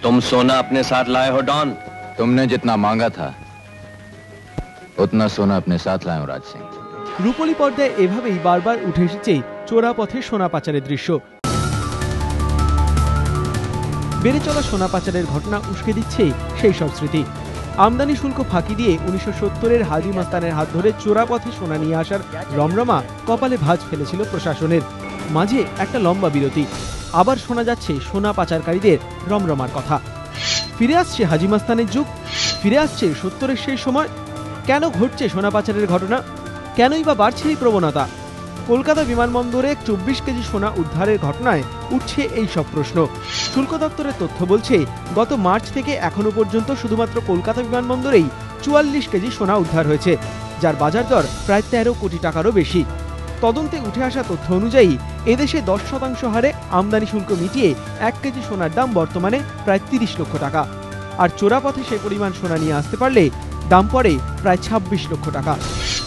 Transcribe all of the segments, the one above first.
तुम सोना अपने साथ लाए हो डॉन? तुमने जितना मांगा था उतना सोना अपने साथ लाए हो राज सिंह। রূপলী পর্দায় এভাবেই বারবার উঠে এসেছে চোরা পথে সোনা পাচারের দৃশ্য। বেড়ে চলা সোনা পাচারের ঘটনা উস্কে দিচ্ছে সেই সব স্মৃতি। আমদানি শুল্ক ফাঁকি দিয়ে 1970-এর হাজি মাস্তানের হাত ধরে চোরা পথে সোনা নিয়ে আসার রমরমা কপালে ভাঁজ ফেলেছিল প্রশাসনের। মাঝে একটা লম্বা বিরতি, আবার শোনা যাচ্ছে সোনা পাচারকারীদের রমরমার কথা। ফিরে আসছে হাজি মাস্তানের যুগ, ফিরে আসছে 70-এর সেই সময়। কেন ঘটছে সোনা পাচারের ঘটনা? কেনই বা বাড়ছে এই প্রবণতা? কলকাতা বিমানবন্দরে 24 কেজি সোনা উদ্ধারের ঘটনায় উঠছে এই সব প্রশ্ন। শুল্ক দপ্তরের তথ্য বলছে, গত মার্চ থেকে এখনো পর্যন্ত শুধুমাত্র কলকাতা বিমানবন্দরেই 44 কেজি সোনা উদ্ধার হয়েছে, যার বাজার দর প্রায় 13 কোটি টাকারও বেশি। তদন্তে উঠে আসা তথ্য অনুযায়ী এদেশে 10% হারে আমদানি শুল্ক মিটিয়ে 1 কেজি সোনার দাম বর্তমানে প্রায় 30 লক্ষ টাকা। আর চোরা পথে সে পরিমাণ সোনা নিয়ে আসতে পারলে দাম পড়ে প্রায় 26 লক্ষ টাকা।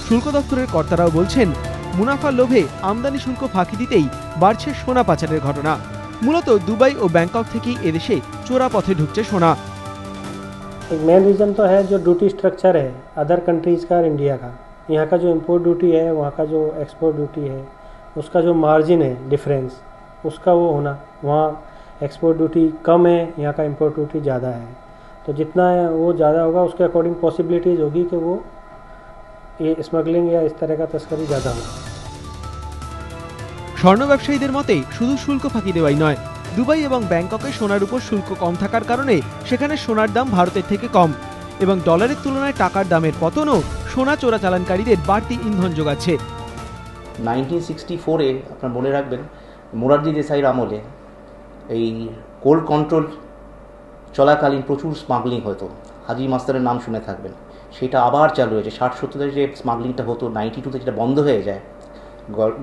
শুল্ক দপ্তরের কর্তারাও বলছেন, মুনাফার লোভে আমদানি শুল্ক ফাঁকি দিতেই বাড়ছে সোনা পাচারের ঘটনা। মূলত দুবাই ও ব্যাংকক থেকেই এদেশে চোরা পথে ঢুকছে সোনা। एक मेन रीज़न तो है जो ड्यूटी स्ट्रक्चर है अदर कंट्रीज़ का और इंडिया का। यहाँ का जो इंपोर्ट ड्यूटी है, वहाँ का जो एक्सपोर्ट ड्यूटी है, उसका जो मार्जिन है डिफरेंस, उसका वो होना। वहाँ एक्सपोर्ट ड्यूटी कम है, यहाँ का इंपोर्ट ड्यूटी ज़्यादा है। तो जितना वो ज़्यादा होगा उसके अकॉर्डिंग पॉसिबिलिटीज़ होगी कि वो ये स्मगलिंग या इस तरह का तस्करी ज़्यादा होगा। স্বর্ণ ব্যবসায়ীদের মতে শুধু শুল্ক ফাঁকি দেওয়াই নয়, দুবাই এবং ব্যাংককে সোনার উপর শুল্ক কম থাকার কারণে সেখানে সোনার দাম ভারতের থেকে কম এবং ডলারের তুলনায় টাকার দামের পতনও সোনা চোরাচালানকারীদের বাড়তি ইন্ধন যোগাচ্ছে। 1964-এ আপনার মনে রাখবেন, মোরারজি দেসাইয়ের আমলে এই গোল্ড কন্ট্রোল চলাকালীন প্রচুর স্মাগলিং হতো। হাজি মাস্তারের নাম শুনে থাকবেন। সেটা আবার চালু হয়েছে। 60-70-তে যে স্মাগলিংটা হতো, 92-তে যেটা বন্ধ হয়ে যায়,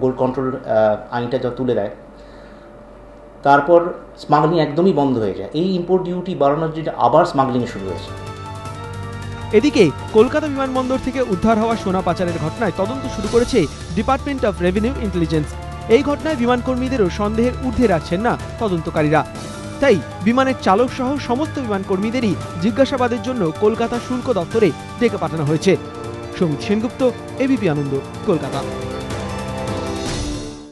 গোল্ড কন্ট্রোল আইনটা যা তুলে দেয়, তারপর স্মাগলিং একদমই বন্ধ হয়ে যায়। এই ইম্পোর্ট ডিউটি বাড়ানোর জন্য আবার স্মাগলিং শুরু হয়েছে। এদিকে কলকাতা বিমানবন্দর থেকে উদ্ধার হওয়া সোনা পাচারের ঘটনায় তদন্ত শুরু করেছে ডিপার্টমেন্ট অফ রেভিনিউ ইন্টেলিজেন্স। এই ঘটনায় বিমানকর্মীদেরও সন্দেহের ঊর্ধ্বে রাখছেন না তদন্তকারীরা। তাই বিমানের চালক সহ সমস্ত বিমানকর্মীদেরই জিজ্ঞাসাবাদের জন্য কলকাতা শুল্ক দপ্তরে ডেকে পাঠানো হয়েছে। সমিত সেনগুপ্ত, এবিপি আনন্দ, কলকাতা।